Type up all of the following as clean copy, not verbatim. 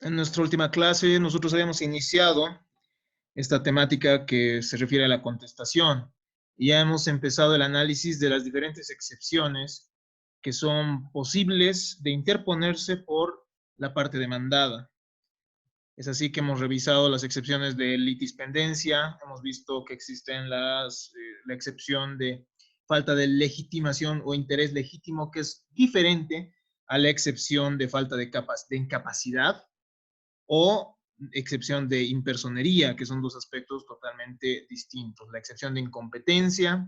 En nuestra última clase, nosotros habíamos iniciado esta temática que se refiere a la contestación. Y ya hemos empezado el análisis de las diferentes excepciones que son posibles de interponerse por la parte demandada. Es así que hemos revisado las excepciones de litispendencia, hemos visto que existen la excepción de falta de legitimación o interés legítimo, que es diferente a la excepción de falta de incapacidad, o excepción de impersonería, que son dos aspectos totalmente distintos. La excepción de incompetencia.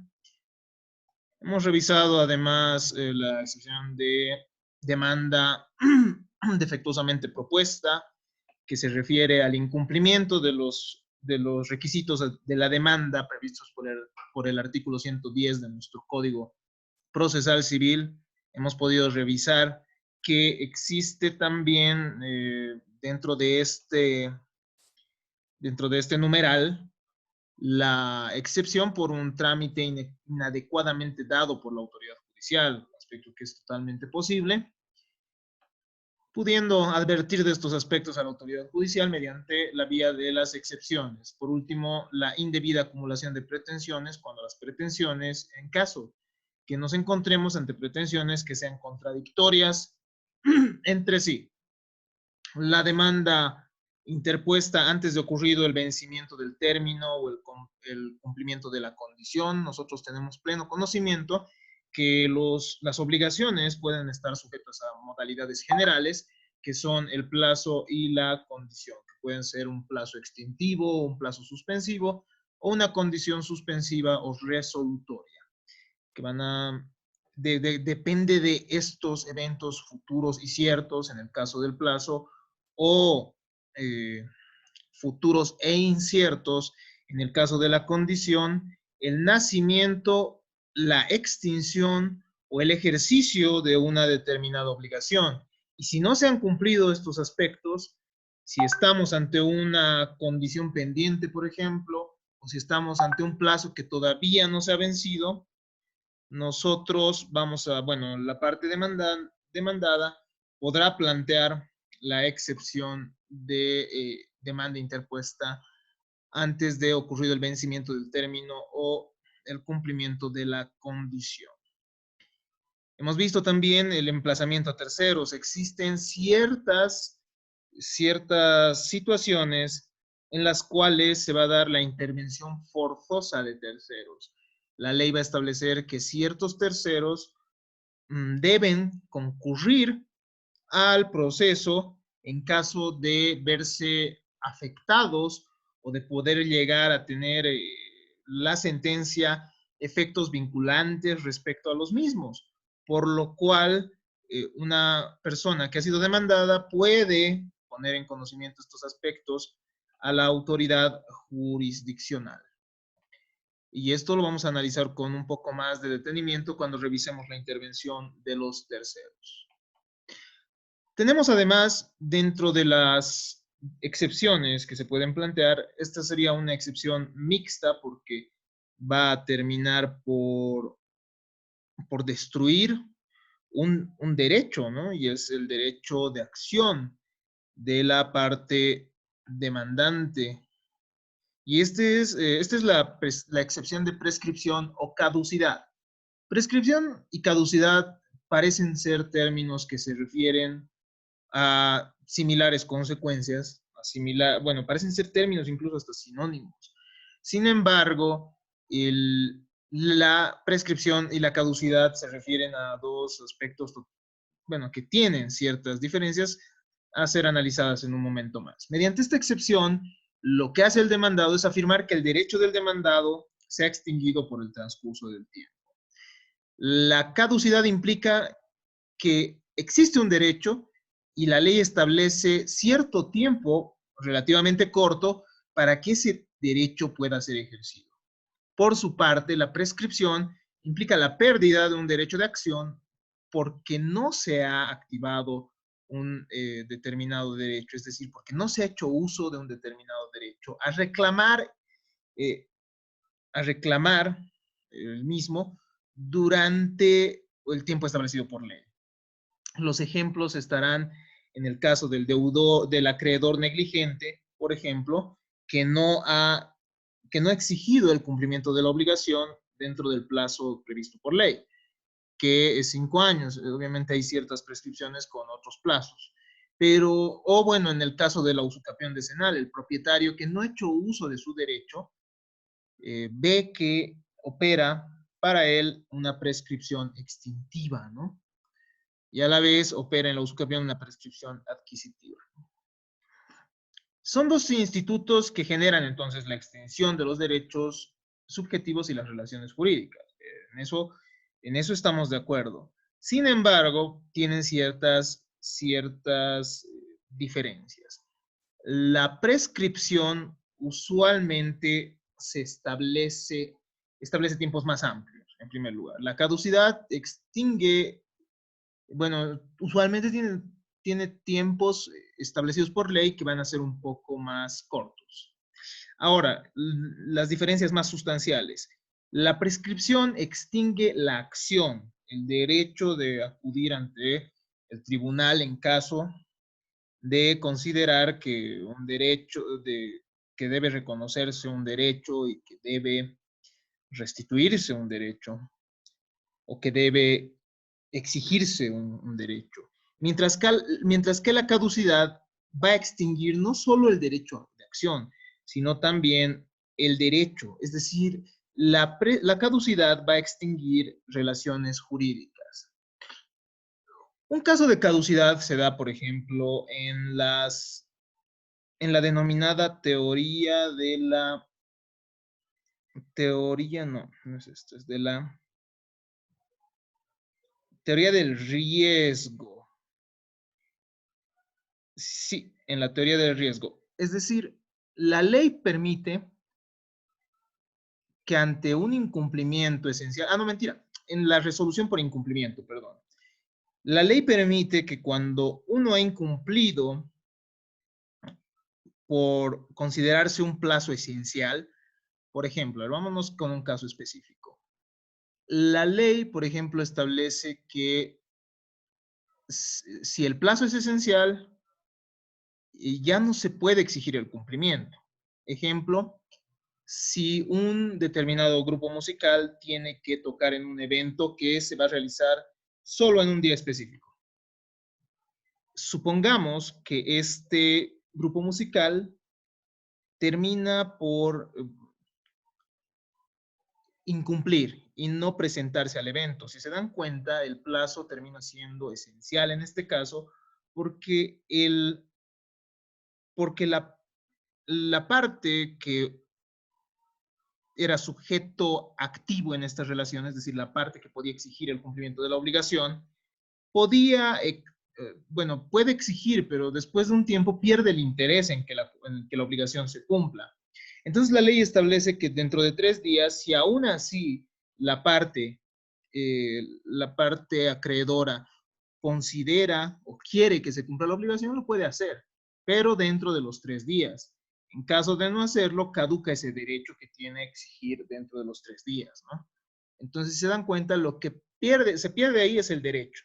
Hemos revisado además la excepción de demanda defectuosamente propuesta, que se refiere al incumplimiento de los requisitos de la demanda previstos por el artículo 110 de nuestro Código Procesal Civil. Hemos podido revisar que existe también dentro de este numeral la excepción por un trámite inadecuadamente dado por la autoridad judicial, aspecto que es totalmente posible, pudiendo advertir de estos aspectos a la autoridad judicial mediante la vía de las excepciones. Por último, la indebida acumulación de pretensiones, cuando las pretensiones, en caso que nos encontremos ante pretensiones que sean contradictorias entre sí. La demanda interpuesta antes de ocurrido el vencimiento del término o el cumplimiento de la condición, nosotros tenemos pleno conocimiento que las obligaciones pueden estar sujetas a modalidades generales, que son el plazo y la condición, que pueden ser un plazo extintivo, un plazo suspensivo, o una condición suspensiva o resolutoria, que van a depende de estos eventos futuros y ciertos, en el caso del plazo, o futuros e inciertos, en el caso de la condición, el nacimiento, la extinción o el ejercicio de una determinada obligación. Y si no se han cumplido estos aspectos, si estamos ante una condición pendiente, por ejemplo, o si estamos ante un plazo que todavía no se ha vencido, nosotros vamos a, bueno, la parte demandada podrá plantear la excepción de demanda interpuesta antes de ocurrido el vencimiento del término o el cumplimiento de la condición. Hemos visto también el emplazamiento a terceros. Existen ciertas situaciones en las cuales se va a dar la intervención forzosa de terceros. La ley va a establecer que ciertos terceros deben concurrir al proceso en caso de verse afectados o de poder llegar a tener la sentencia efectos vinculantes respecto a los mismos, por lo cual una persona que ha sido demandada puede poner en conocimiento estos aspectos a la autoridad jurisdiccional. Y esto lo vamos a analizar con un poco más de detenimiento cuando revisemos la intervención de los terceros. Tenemos además, dentro de las excepciones que se pueden plantear, esta sería una excepción mixta porque va a terminar por destruir un derecho, ¿no? Y es el derecho de acción de la parte demandante. Y esta es la excepción de prescripción o caducidad. Prescripción y caducidad parecen ser términos que se refieren a similares consecuencias, bueno, parecen ser términos incluso hasta sinónimos. Sin embargo, la prescripción y la caducidad se refieren a dos aspectos, bueno, que tienen ciertas diferencias a ser analizadas en un momento más. Mediante esta excepción, lo que hace el demandado es afirmar que el derecho del demandado se ha extinguido por el transcurso del tiempo. La caducidad implica que existe un derecho y la ley establece cierto tiempo relativamente corto para que ese derecho pueda ser ejercido. Por su parte, la prescripción implica la pérdida de un derecho de acción porque no se ha activado un determinado derecho, es decir, porque no se ha hecho uso de un determinado derecho. A reclamar el mismo durante el tiempo establecido por ley. Los ejemplos estarán en el caso del acreedor negligente, por ejemplo, que no ha exigido el cumplimiento de la obligación dentro del plazo previsto por ley, que es 5 años. Obviamente hay ciertas prescripciones con otros plazos. Pero, o bueno, en el caso de la usucapión decenal, el propietario que no ha hecho uso de su derecho, ve que opera para él una prescripción extintiva, ¿no? Y a la vez opera en la usucapión una prescripción adquisitiva. Son dos institutos que generan entonces la extensión de los derechos subjetivos y las relaciones jurídicas. En eso estamos de acuerdo. Sin embargo, tienen ciertas diferencias. La prescripción usualmente establece tiempos más amplios, en primer lugar. La caducidad extingue, bueno, usualmente tiene tiempos establecidos por ley que van a ser un poco más cortos. Ahora, las diferencias más sustanciales. La prescripción extingue la acción, el derecho de acudir ante el tribunal en caso de considerar que que debe reconocerse un derecho y que debe restituirse un derecho o que debe exigirse un derecho. Mientras que la caducidad va a extinguir no solo el derecho de acción, sino también el derecho. Es decir, la caducidad va a extinguir relaciones jurídicas. Un caso de caducidad se da, por ejemplo, en la denominada no es esto, es de la teoría del riesgo. Sí, en la teoría del riesgo. Es decir, la ley permite que ante un incumplimiento esencial, no, mentira, en la resolución por incumplimiento, perdón. La ley permite que cuando uno ha incumplido por considerarse un plazo esencial, por ejemplo, vámonos con un caso específico. La ley, por ejemplo, establece que si el plazo es esencial, ya no se puede exigir el cumplimiento. Ejemplo, si un determinado grupo musical tiene que tocar en un evento que se va a realizar solo en un día específico. Supongamos que este grupo musical termina por incumplir y no presentarse al evento. Si se dan cuenta, el plazo termina siendo esencial en este caso porque, porque la parte que era sujeto activo en estas relaciones, es decir, la parte que podía exigir el cumplimiento de la obligación, bueno, puede exigir, pero después de un tiempo pierde el interés en que la obligación se cumpla. Entonces la ley establece que dentro de 3 días, si aún así la parte acreedora considera o quiere que se cumpla la obligación, lo puede hacer, pero dentro de los 3 días. En caso de no hacerlo, caduca ese derecho que tiene a exigir dentro de los 3 días, ¿no? Entonces, si se dan cuenta, lo que se pierde ahí es el derecho.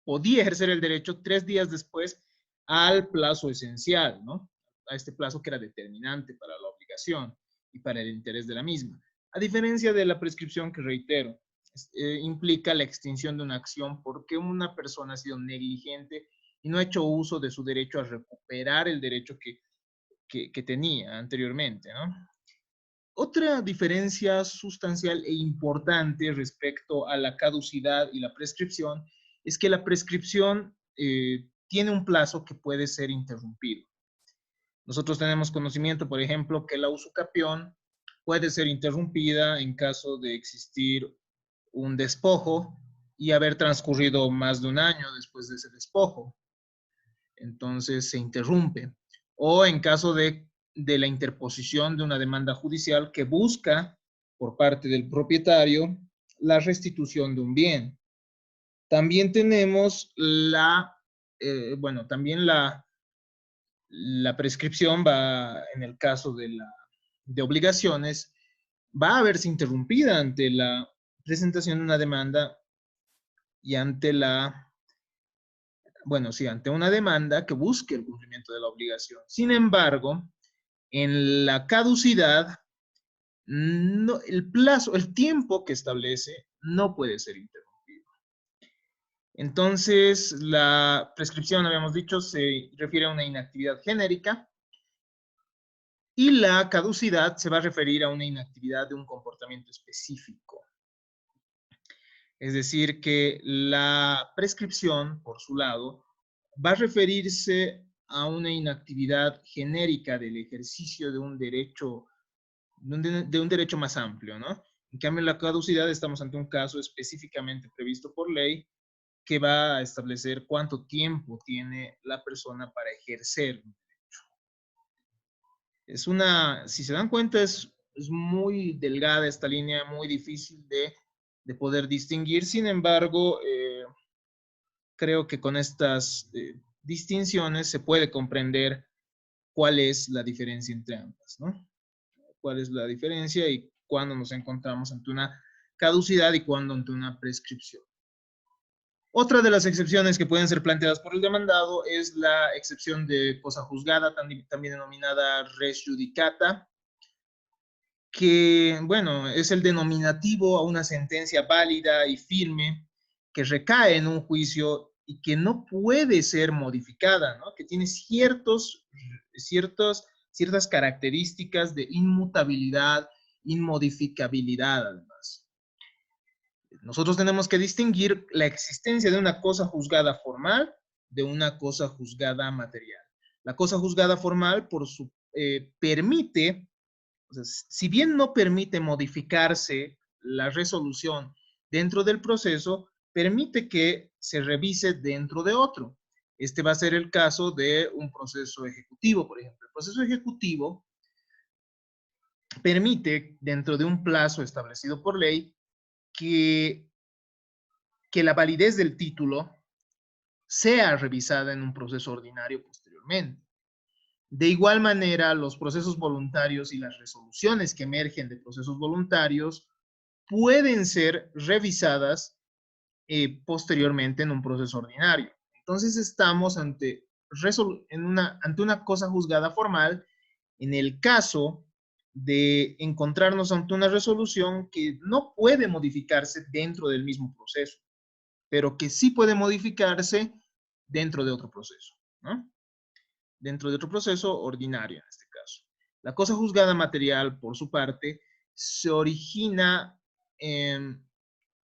Podía ejercer el derecho 3 días después al plazo esencial, ¿no? A este plazo que era determinante para la obligación y para el interés de la misma. A diferencia de la prescripción que, reitero, implica la extinción de una acción porque una persona ha sido negligente y no ha hecho uso de su derecho a recuperar el derecho que tenía anteriormente, ¿no? Otra diferencia sustancial e importante respecto a la caducidad y la prescripción es que la prescripción tiene un plazo que puede ser interrumpido. Nosotros tenemos conocimiento, por ejemplo, que la usucapión puede ser interrumpida en caso de existir un despojo y haber transcurrido más de un año después de ese despojo. Entonces se interrumpe. O en caso de la interposición de una demanda judicial que busca por parte del propietario la restitución de un bien. También tenemos también la prescripción va, en el caso de obligaciones, va a verse interrumpida ante la presentación de una demanda y ante la bueno, sí, ante una demanda que busque el cumplimiento de la obligación. Sin embargo, en la caducidad, no, el plazo, el tiempo que establece no puede ser interrumpido. Entonces, la prescripción, habíamos dicho, se refiere a una inactividad genérica y la caducidad se va a referir a una inactividad de un comportamiento específico. Es decir, que la prescripción, por su lado, va a referirse a una inactividad genérica del ejercicio de un derecho, de un derecho más amplio, ¿no? En cambio, en la caducidad estamos ante un caso específicamente previsto por ley que va a establecer cuánto tiempo tiene la persona para ejercer. Es una, si se dan cuenta, es muy delgada esta línea, muy difícil de poder distinguir. Sin embargo, creo que con estas distinciones se puede comprender cuál es la diferencia entre ambas, ¿no? Cuál es la diferencia y cuándo nos encontramos ante una caducidad y cuándo ante una prescripción. Otra de las excepciones que pueden ser planteadas por el demandado es la excepción de cosa juzgada, también denominada res judicata, que, bueno, es el denominativo a una sentencia válida y firme que recae en un juicio y que no puede ser modificada, ¿no? Que tiene ciertas características de inmutabilidad, inmodificabilidad, además. Nosotros tenemos que distinguir la existencia de una cosa juzgada formal de una cosa juzgada material. La cosa juzgada formal permite, o sea, si bien no permite modificarse la resolución dentro del proceso, permite que se revise dentro de otro. Este va a ser el caso de un proceso ejecutivo, por ejemplo. El proceso ejecutivo permite, dentro de un plazo establecido por ley, que, que la validez del título sea revisada en un proceso ordinario posteriormente. De igual manera, los procesos voluntarios y las resoluciones que emergen de procesos voluntarios pueden ser revisadas posteriormente en un proceso ordinario. Entonces estamos ante una cosa juzgada formal en el caso de encontrarnos ante una resolución que no puede modificarse dentro del mismo proceso, pero que sí puede modificarse dentro de otro proceso, ¿no? Dentro de otro proceso ordinario en este caso. La cosa juzgada material, por su parte, se origina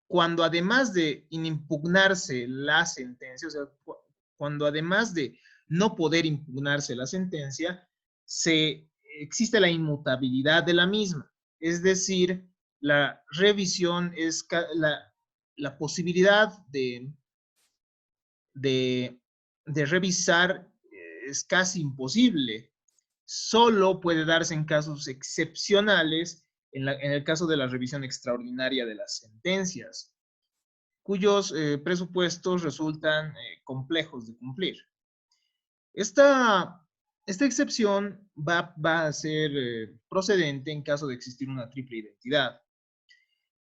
cuando además de impugnarse la sentencia, o sea, cuando además de no poder impugnarse la sentencia, existe la inmutabilidad de la misma. Es decir, la revisión es la posibilidad de, de revisar es casi imposible. Solo puede darse en casos excepcionales, en el caso de la revisión extraordinaria de las sentencias, cuyos presupuestos resultan complejos de cumplir. Esta excepción va a ser procedente en caso de existir una triple identidad.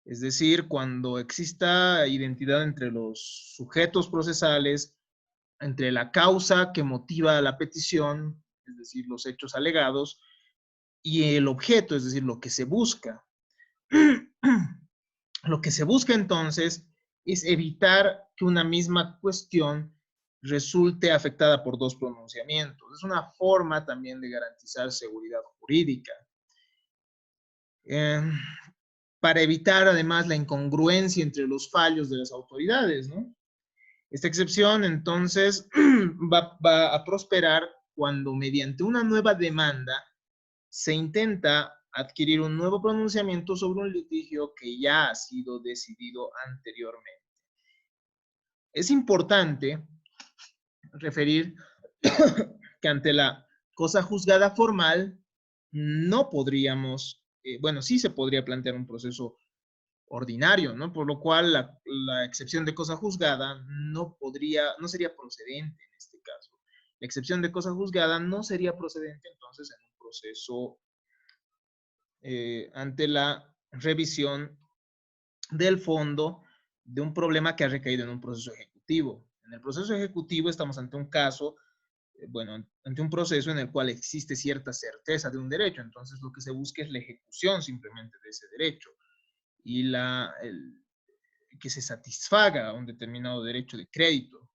Es decir, cuando exista identidad entre los sujetos procesales, entre la causa que motiva la petición, es decir, los hechos alegados, y el objeto, es decir, lo que se busca. Lo que se busca entonces es evitar que una misma cuestión resulte afectada por dos pronunciamientos. Es una forma también de garantizar seguridad jurídica. Para evitar además la incongruencia entre los fallos de las autoridades, ¿no? Esta excepción entonces va a prosperar cuando mediante una nueva demanda se intenta adquirir un nuevo pronunciamiento sobre un litigio que ya ha sido decidido anteriormente. Es importante referir que ante la cosa juzgada formal no podríamos, bueno, sí se podría plantear un proceso ordinario, ¿no? Por lo cual la excepción de cosa juzgada no sería procedente en este caso. La excepción de cosa juzgada no sería procedente entonces en un proceso ante la revisión del fondo de un problema que ha recaído en un proceso ejecutivo. En el proceso ejecutivo estamos ante un caso, bueno, ante un proceso en el cual existe cierta certeza de un derecho, entonces lo que se busca es la ejecución simplemente de ese derecho y que se satisfaga un determinado derecho de crédito.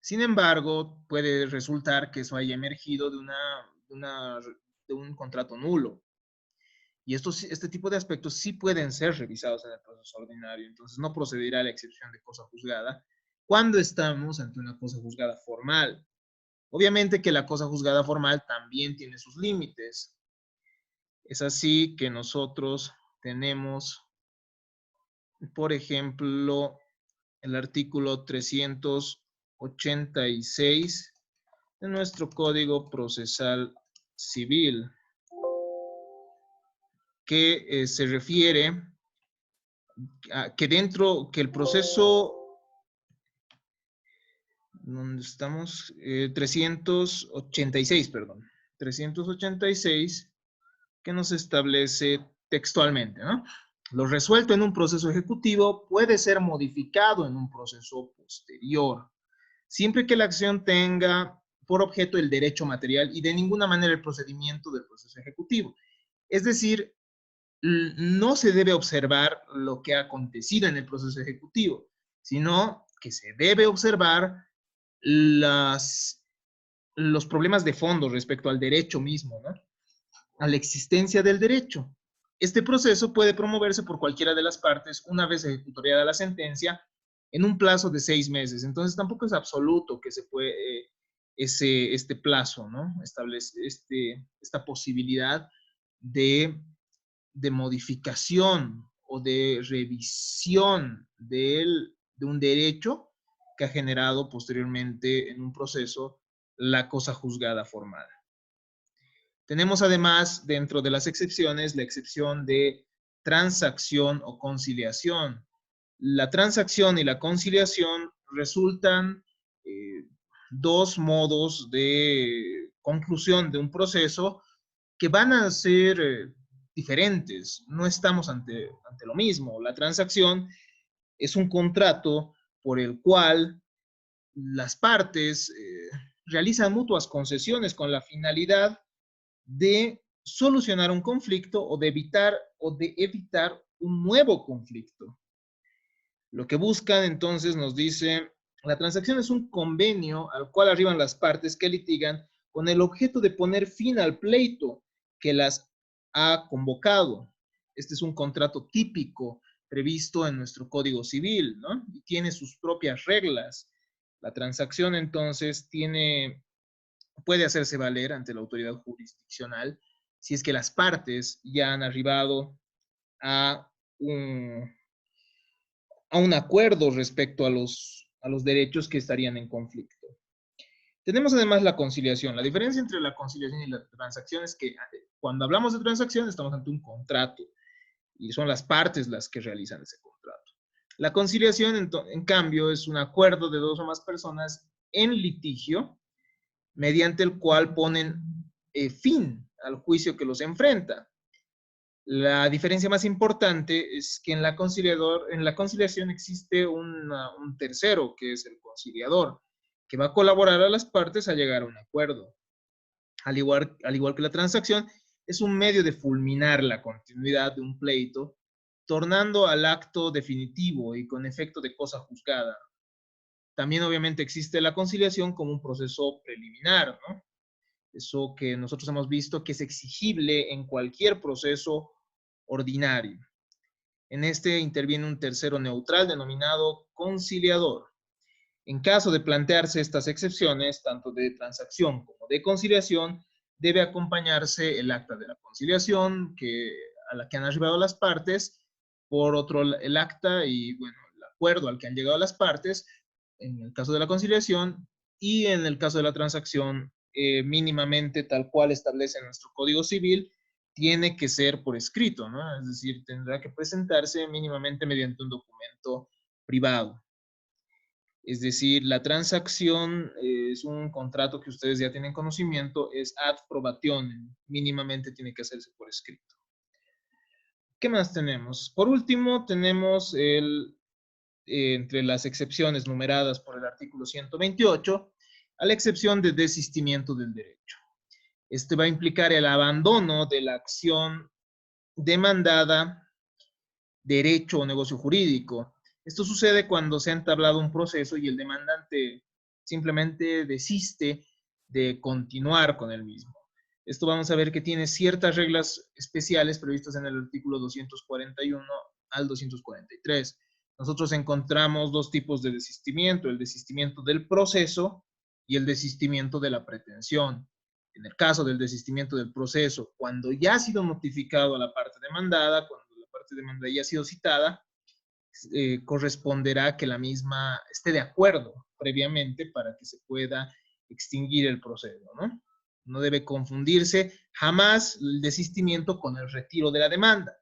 Sin embargo, puede resultar que eso haya emergido de un contrato nulo. Y este tipo de aspectos sí pueden ser revisados en el proceso ordinario, entonces no procederá a la excepción de cosa juzgada cuando estamos ante una cosa juzgada formal. Obviamente que la cosa juzgada formal también tiene sus límites. Es así que nosotros tenemos, por ejemplo, el artículo 386 de nuestro Código Procesal Civil, que se refiere a que el proceso, ¿dónde estamos? 386, perdón. 386, que nos establece textualmente, ¿no? Lo resuelto en un proceso ejecutivo puede ser modificado en un proceso posterior, siempre que la acción tenga por objeto el derecho material y de ninguna manera el procedimiento del proceso ejecutivo. Es decir, no se debe observar lo que ha acontecido en el proceso ejecutivo, sino que se debe observar los problemas de fondo respecto al derecho mismo, ¿no? A la existencia del derecho. Este proceso puede promoverse por cualquiera de las partes una vez ejecutoriada la sentencia en un plazo de 6 meses. Entonces tampoco es absoluto que se puede este plazo, ¿no? Establece esta posibilidad de, de modificación o de revisión de un derecho que ha generado posteriormente en un proceso la cosa juzgada formal. Tenemos además dentro de las excepciones la excepción de transacción o conciliación. La transacción y la conciliación resultan dos modos de conclusión de un proceso que van a ser diferentes. No estamos ante lo mismo. La transacción es un contrato por el cual las partes realizan mutuas concesiones con la finalidad de solucionar un conflicto o de evitar un nuevo conflicto. Lo que buscan entonces nos dice, la transacción es un convenio al cual arriban las partes que litigan con el objeto de poner fin al pleito que las ha convocado. Este es un contrato típico previsto en nuestro Código Civil, ¿no? Y tiene sus propias reglas. La transacción entonces puede hacerse valer ante la autoridad jurisdiccional si es que las partes ya han arribado a un acuerdo respecto a los derechos que estarían en conflicto. Tenemos además la conciliación. La diferencia entre la conciliación y la transacción es que cuando hablamos de transacción estamos ante un contrato y son las partes las que realizan ese contrato. La conciliación, en cambio, es un acuerdo de dos o más personas en litigio mediante el cual ponen fin al juicio que los enfrenta. La diferencia más importante es que en la conciliación existe un tercero, que es el conciliador, que va a colaborar a las partes a llegar a un acuerdo. Al igual que la transacción, es un medio de fulminar la continuidad de un pleito, tornando al acto definitivo y con efecto de cosa juzgada. También obviamente existe la conciliación como un proceso preliminar, ¿no? Eso que nosotros hemos visto que es exigible en cualquier proceso ordinario. En este interviene un tercero neutral denominado conciliador. En caso de plantearse estas excepciones, tanto de transacción como de conciliación, debe acompañarse el acta de la conciliación a la que han arribado las partes, por otro el acta y bueno, el acuerdo al que han llegado las partes, en el caso de la conciliación, y en el caso de la transacción, mínimamente tal cual establece nuestro Código Civil, tiene que ser por escrito, ¿no? Es decir, tendrá que presentarse mínimamente mediante un documento privado. Es decir, la transacción es un contrato que ustedes ya tienen conocimiento, es ad probationem, mínimamente tiene que hacerse por escrito. ¿Qué más tenemos? Por último, tenemos entre las excepciones numeradas por el artículo 128, a la excepción de desistimiento del derecho. Este va a implicar el abandono de la acción demandada, derecho o negocio jurídico. Esto sucede cuando se ha entablado un proceso y el demandante simplemente desiste de continuar con el mismo. Esto vamos a ver que tiene ciertas reglas especiales previstas en el artículo 241 al 243. Nosotros encontramos dos tipos de desistimiento, el desistimiento del proceso y el desistimiento de la pretensión. En el caso del desistimiento del proceso, cuando ya ha sido notificado a la parte demandada, cuando la parte demandada ya ha sido citada, corresponderá que la misma esté de acuerdo previamente para que se pueda extinguir el proceso, ¿no? No debe confundirse jamás el desistimiento con el retiro de la demanda.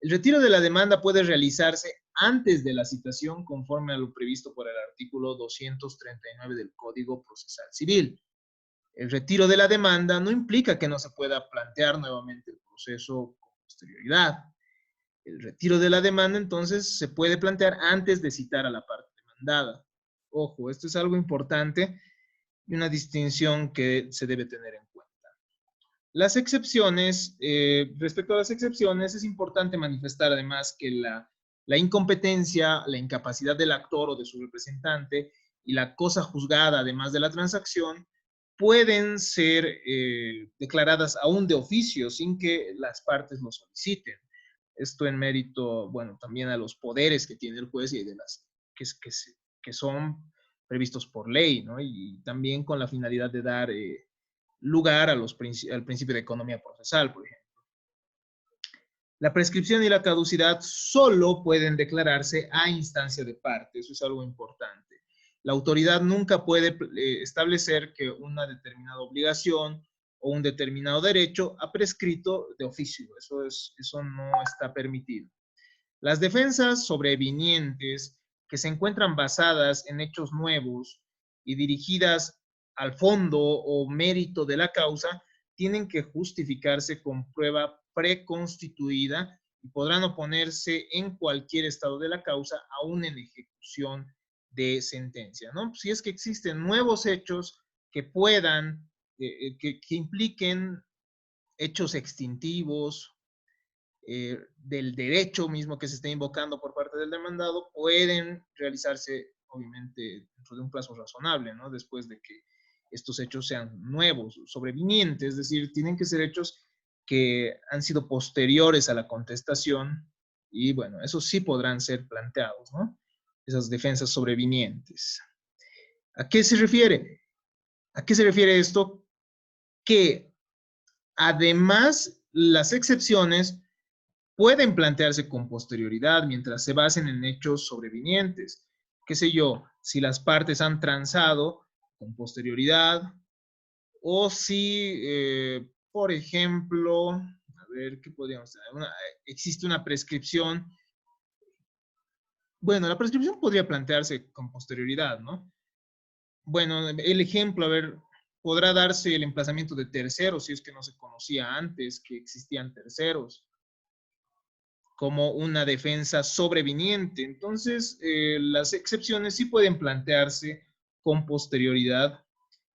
El retiro de la demanda puede realizarse antes de la citación conforme a lo previsto por el artículo 239 del Código Procesal Civil. El retiro de la demanda no implica que no se pueda plantear nuevamente el proceso con posterioridad. El retiro de la demanda, entonces, se puede plantear antes de citar a la parte demandada. Ojo, esto es algo importante y una distinción que se debe tener en cuenta. Las excepciones, respecto a las excepciones, es importante manifestar además que la incompetencia, la incapacidad del actor o de su representante y la cosa juzgada, además de la transacción, pueden ser declaradas aún de oficio sin que las partes lo soliciten. Esto en mérito, bueno, también a los poderes que tiene el juez y de las que son previstos por ley, ¿no? Y también con la finalidad de dar lugar a al principio de economía procesal, por ejemplo. La prescripción y la caducidad solo pueden declararse a instancia de parte, eso es algo importante. La autoridad nunca puede establecer que una determinada obligación o un determinado derecho ha prescrito de oficio, eso no está permitido. Las defensas sobrevinientes que se encuentran basadas en hechos nuevos y dirigidas al fondo o mérito de la causa tienen que justificarse con prueba preconstituida y podrán oponerse en cualquier estado de la causa, aún en ejecución de sentencia, ¿no? Si es que existen nuevos hechos que puedan, que impliquen hechos extintivos del derecho mismo que se está invocando por parte del demandado, pueden realizarse, obviamente, dentro de un plazo razonable, ¿no? Después de que estos hechos sean nuevos, sobrevinientes, es decir, tienen que ser hechos que han sido posteriores a la contestación y, bueno, esos sí podrán ser planteados, ¿no? Esas defensas sobrevinientes. ¿A qué se refiere? ¿A qué se refiere esto? Que además las excepciones pueden plantearse con posterioridad mientras se basen en hechos sobrevinientes. Qué sé yo, si las partes han transado con posterioridad o si, por ejemplo, a ver, ¿qué podríamos tener? Existe una prescripción. Bueno, la prescripción podría plantearse con posterioridad, ¿no? Bueno, el ejemplo, a ver, podrá darse el emplazamiento de terceros si es que no se conocía antes que existían terceros, como una defensa sobreviniente. Entonces, las excepciones sí pueden plantearse con posterioridad,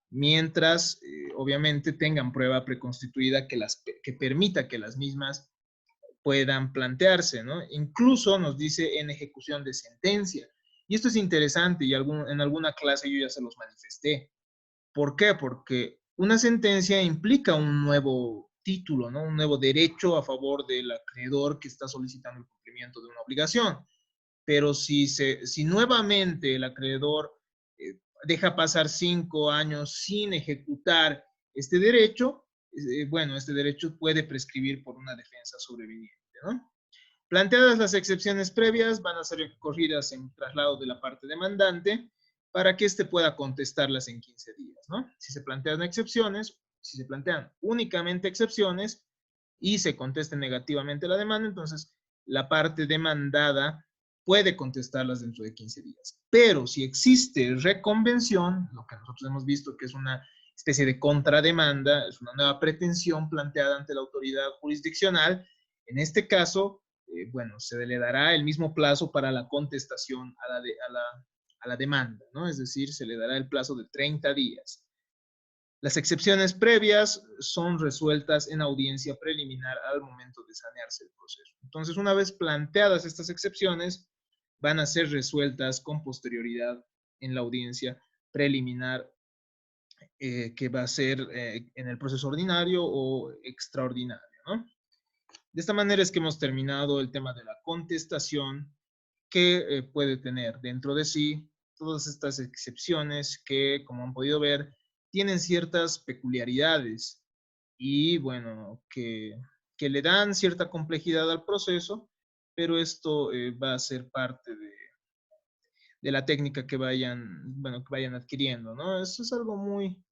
mientras, obviamente, tengan prueba preconstituida que permita que las mismas puedan plantearse, ¿no? Incluso nos dice en ejecución de sentencia. Y esto es interesante y en alguna clase yo ya se los manifesté. ¿Por qué? Porque una sentencia implica un nuevo título, ¿no? Un nuevo derecho a favor del acreedor que está solicitando el cumplimiento de una obligación. Pero si nuevamente el acreedor deja pasar 5 años sin ejecutar este derecho, bueno, este derecho puede prescribir por una defensa sobreviniente, ¿no? Planteadas las excepciones previas, van a ser corridas en traslado de la parte demandante para que éste pueda contestarlas en 15 días, ¿no? Si se plantean excepciones, si se plantean únicamente excepciones y se conteste negativamente la demanda, entonces la parte demandada puede contestarlas dentro de 15 días. Pero si existe reconvención, lo que nosotros hemos visto que es una especie de contrademanda, es una nueva pretensión planteada ante la autoridad jurisdiccional, en este caso bueno, se le dará el mismo plazo para la contestación a la demanda, ¿no? Es decir, se le dará el plazo de 30 días. Las excepciones previas son resueltas en audiencia preliminar al momento de sanearse el proceso. Entonces, una vez planteadas estas excepciones, van a ser resueltas con posterioridad en la audiencia preliminar que va a ser en el proceso ordinario o extraordinario, ¿no? De esta manera es que hemos terminado el tema de la contestación que puede tener dentro de sí todas estas excepciones que, como han podido ver, tienen ciertas peculiaridades y, bueno, que le dan cierta complejidad al proceso, pero esto va a ser parte de la técnica que vayan, bueno, que vayan adquiriendo, ¿no? Eso es algo muy,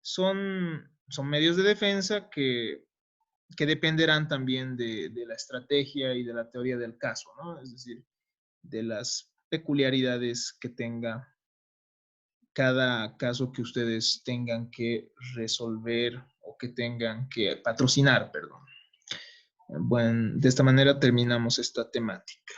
son medios de defensa que dependerán también de la estrategia y de la teoría del caso, ¿no? Es decir, de las peculiaridades que tenga cada caso que ustedes tengan que resolver o que tengan que patrocinar, perdón. Bueno, de esta manera terminamos esta temática.